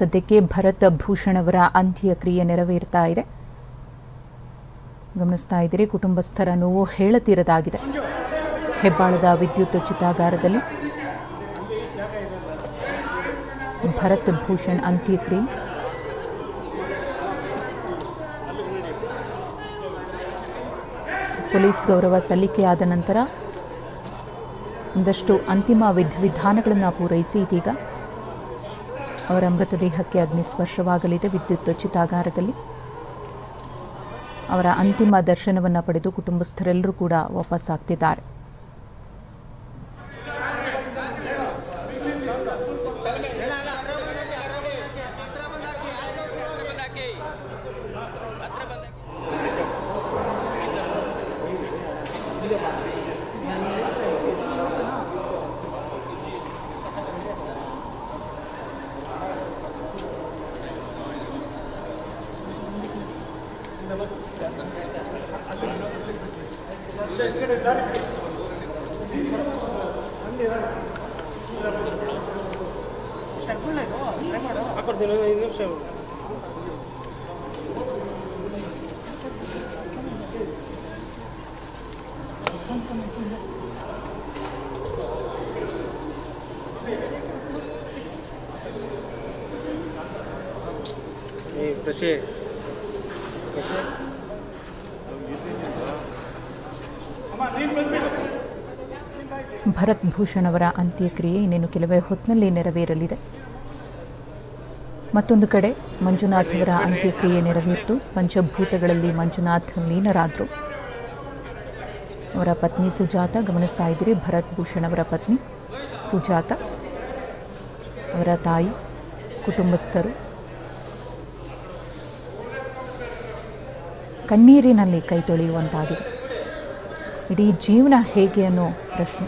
ಸದ್ಯಕ್ಕೆ ಭರತ್ ಭೂಷಣ್ ಅವರ ಅಂತ್ಯಕ್ರಿಯೆ ನೆರವೇರ್ತಾ ಇದೆ. ಗಮನಿಸ್ತಾ ಇದ್ದೀರಿ, ಕುಟುಂಬಸ್ಥರ ನೋವು ಹೇಳತೀರದಾಗಿದೆ. ಹೆಬ್ಬಾಳದ ವಿದ್ಯುತ್ ಚಿತಾಗಾರದಲ್ಲಿ ಭರತ್ ಭೂಷಣ್ ಅಂತ್ಯಕ್ರಿಯೆ. ಪೊಲೀಸ್ ಗೌರವ ಸಲ್ಲಿಕೆಯಾದ ನಂತರ ಒಂದಷ್ಟು ಅಂತಿಮ ವಿಧಿವಿಧಾನಗಳನ್ನು ಪೂರೈಸಿ ಇದೀಗ ಅವರ ಮೃತದೇಹಕ್ಕೆ ಅಗ್ನಿಸ್ಪರ್ಶವಾಗಲಿದೆ. ವಿದ್ಯುತ್ ಚಿತಾಗಾರದಲ್ಲಿ ಅವರ ಅಂತಿಮ ದರ್ಶನವನ್ನು ಪಡೆದು ಕುಟುಂಬಸ್ಥರೆಲ್ಲರೂ ಕೂಡ ವಾಪಸ್ಸಾಗ್ತಿದ್ದಾರೆ. ಭರತ್ ಭೂಷಣ್ ಅವರ ಅಂತ್ಯಕ್ರಿಯೆ ಇನ್ನೇನು ಕೆಲವೇ ಹೊತ್ತಿನಲ್ಲಿ ನೆರವೇರಲಿದೆ. ಮತ್ತೊಂದು ಕಡೆ ಮಂಜುನಾಥ್ ಅವರ ಅಂತ್ಯಕ್ರಿಯೆ ನೆರವೇರಿತು. ಪಂಚಭೂತಗಳಲ್ಲಿ ಮಂಜುನಾಥ್ ಲೀನರಾದರು. ಅವರ ಪತ್ನಿ ಸುಜಾತ, ಗಮನಿಸ್ತಾ ಇದ್ದೀರಿ, ಭರತ್ ಭೂಷಣ್ ಅವರ ಪತ್ನಿ ಸುಜಾತ, ಅವರ ತಾಯಿ, ಕುಟುಂಬಸ್ಥರು ಕಣ್ಣೀರಿನಲ್ಲಿ ಕೈ ತೊಳೆಯುವಂತಾಗಿದೆ. ಇಡೀ ಜೀವನ ಹೇಗೆ ಅನ್ನೋ ಪ್ರಶ್ನೆ.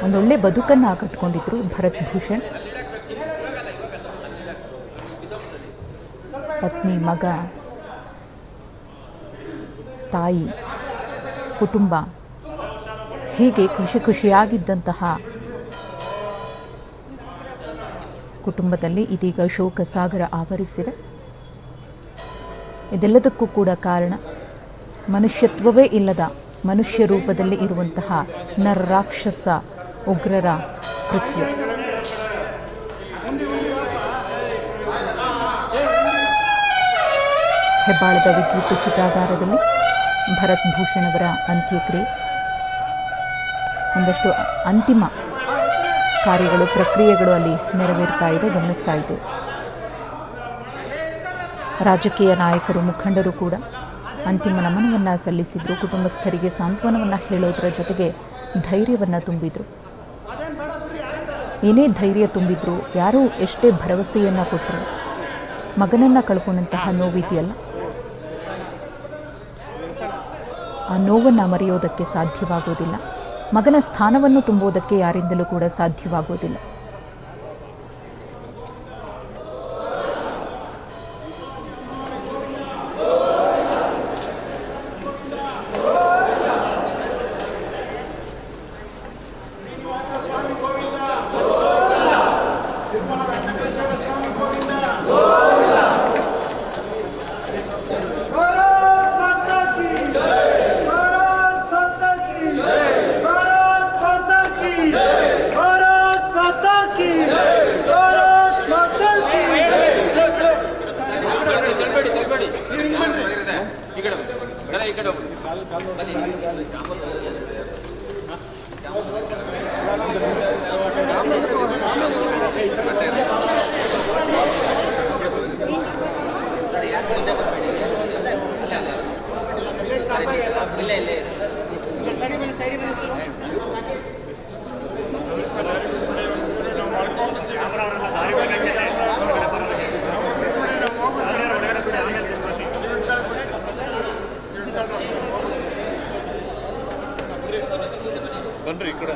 ಒಂದೊಳ್ಳೆ ಬದುಕನ್ನು ಕಟ್ಟಿಕೊಂಡಿದ್ರು ಭರತ್ ಭೂಷಣ್. ಪತ್ನಿ, ಮಗ, ತಾಯಿ, ಕುಟುಂಬ ಹೀಗೆ ಖುಷಿಯಾಗಿದ್ದಂತಹ ಕುಟುಂಬದಲ್ಲಿ ಇದೀಗ ಶೋಕ ಸಾಗರ ಆವರಿಸಿದೆ. ಇದೆಲ್ಲದಕ್ಕೂ ಕೂಡ ಕಾರಣ ಮನುಷ್ಯತ್ವವೇ ಇಲ್ಲದ ಮನುಷ್ಯ ರೂಪದಲ್ಲಿ ಇರುವಂತಹ ನರರಾಕ್ಷಸ ಉಗ್ರರ ಕೃತ್ಯ. ಹೆಬ್ಬಾಳದ ವಿದ್ಯುತ್ ಚಿತಾಗಾರದಲ್ಲಿ ಭರತ್ ಭೂಷಣ್ ಅವರ ಅಂತ್ಯಕ್ರಿಯೆ. ಒಂದಷ್ಟು ಅಂತಿಮ ಕಾರ್ಯಗಳು, ಪ್ರಕ್ರಿಯೆಗಳು ಅಲ್ಲಿ ನೆರವೇರ್ತಾ ಇದೆ. ಗಮನಿಸ್ತಾ ಇದ್ದೇವೆ. ರಾಜಕೀಯ ನಾಯಕರು, ಮುಖಂಡರು ಕೂಡ ಅಂತಿಮ ನಮನವನ್ನು ಸಲ್ಲಿಸಿದ್ರು. ಕುಟುಂಬಸ್ಥರಿಗೆ ಸಾಂತ್ವನವನ್ನು ಹೇಳೋದ್ರ ಜೊತೆಗೆ ಧೈರ್ಯವನ್ನು ತುಂಬಿದ್ರು. ಏನೇ ಧೈರ್ಯ ತುಂಬಿದ್ರು, ಯಾರೂ ಎಷ್ಟೇ ಭರವಸೆಯನ್ನು ಕೊಟ್ಟರು, ಮಗನನ್ನು ಕಳ್ಕೊಂಡಂತಹ ನೋವಿದೆಯಲ್ಲ, ಆ ನೋವನ್ನು ಮರೆಯೋದಕ್ಕೆ ಸಾಧ್ಯವಾಗೋದಿಲ್ಲ. ಮಗನ ಸ್ಥಾನವನ್ನು ತುಂಬುವುದಕ್ಕೆ ಯಾರಿಂದಲೂ ಕೂಡ ಸಾಧ್ಯವಾಗೋದಿಲ್ಲ. ಬನ್ರಿ ಈ ಕಡೆ.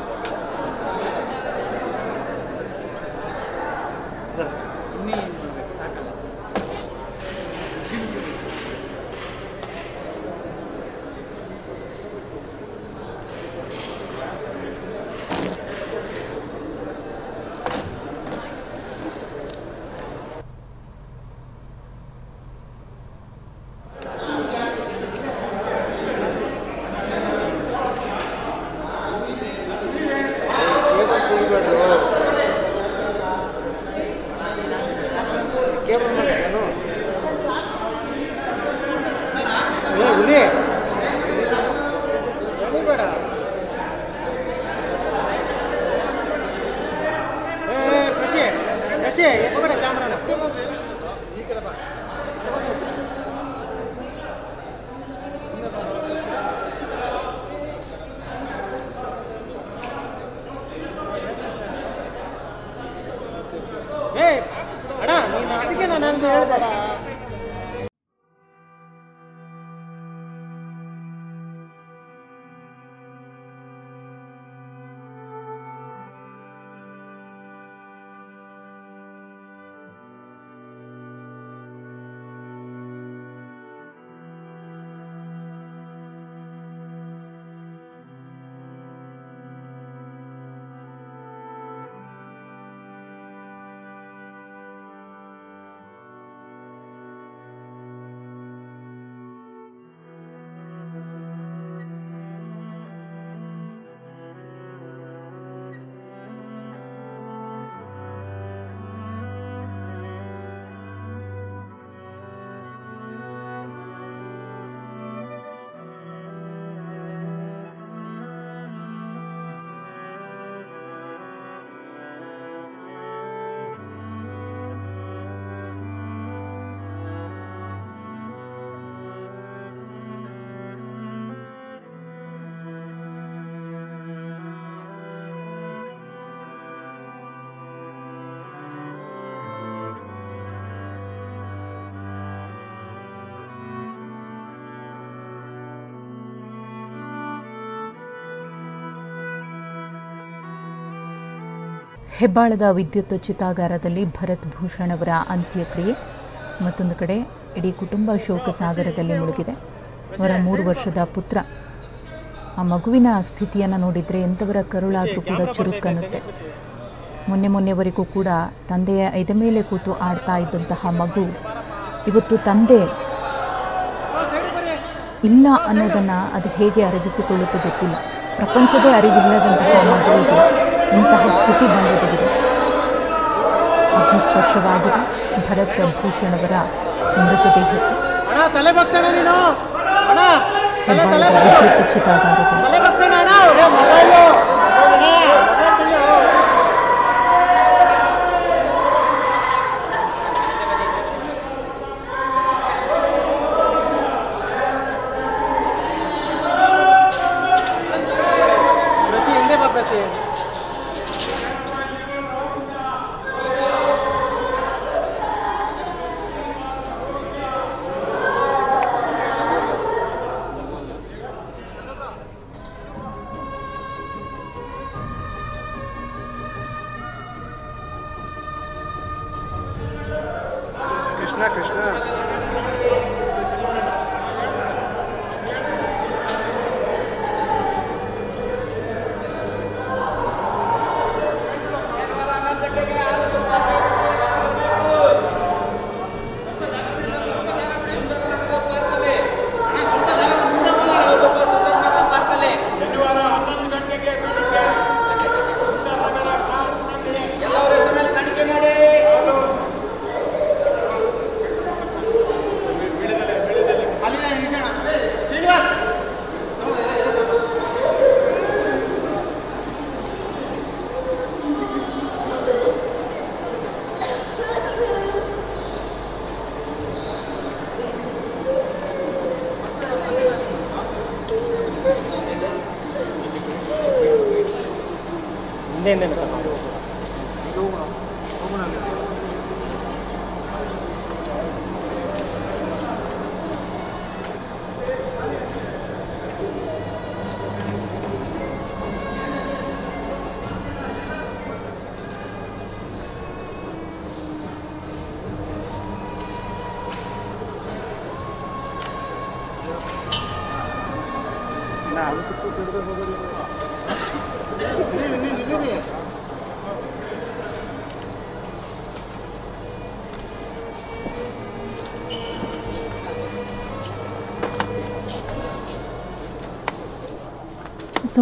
ಹೆಬ್ಬಾಳದ ವಿದ್ಯುತ್ ಚಿತಾಗಾರದಲ್ಲಿ ಭರತ್ ಭೂಷಣ್ ಅವರ ಅಂತ್ಯಕ್ರಿಯೆ. ಮತ್ತೊಂದು ಕಡೆ ಇಡೀ ಕುಟುಂಬ ಶೋಕ ಸಾಗರದಲ್ಲಿ ಮುಳುಗಿದೆ. ಅವರ 3 ವರ್ಷದ ಪುತ್ರ, ಆ ಮಗುವಿನ ಸ್ಥಿತಿಯನ್ನು ನೋಡಿದರೆ ಎಂಥವರ ಕರುಳಾದರೂ ಕೂಡ ಚುರುಕನ್ನುತ್ತೆ. ಮೊನ್ನೆವರೆಗೂ ಕೂಡ ತಂದೆಯ ಎದೆ ಮೇಲೆ ಕೂತು ಆಡ್ತಾ ಇದ್ದಂತಹ ಮಗು ಇವತ್ತು ತಂದೆ ಇಲ್ಲ ಅನ್ನೋದನ್ನು ಅದು ಹೇಗೆ ಅರಗಿಸಿಕೊಳ್ಳುತ್ತೋ ಗೊತ್ತಿಲ್ಲ. ಪ್ರಪಂಚದೇ ಅರಿವಿಲ್ಲದಂತಹ ಮಗುವಿಗೆ ಇಂತಹ ಸ್ಥಿತಿ ಬಂದೊದಗಿದೆ. ಅಗ್ನಿಸ್ಪರ್ಶವಾಗಿದೆ ಭರತ್ ಭೂಷಣ್ ಅವರ ಮೃತದೇಹಕ್ಕೆ. ಹೆಬ್ಬಾಳದ ವಿದ್ಯುತ್ ಚಿತಾಗಾರದಲ್ಲಿ कृष्णा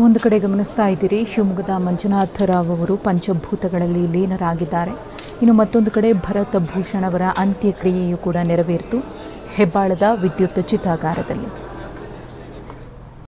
ಒಂದು ಕಡೆ ಗಮನಿಸ್ತಾ ಇದ್ದೀರಿ, ಶಿವಮೊಗ್ಗದ ಮಂಜುನಾಥ ರಾವ್ ಅವರು ಪಂಚಭೂತಗಳಲ್ಲಿ ಲೀನರಾಗಿದ್ದಾರೆ. ಇನ್ನು ಮತ್ತೊಂದು ಕಡೆ ಭರತ್ ಭೂಷಣ್ ಅವರ ಅಂತ್ಯಕ್ರಿಯೆಯೂ ಕೂಡ ನೆರವೇರಿತು ಹೆಬ್ಬಾಳದ ವಿದ್ಯುತ್ ಚಿತಾಗಾರದಲ್ಲಿ.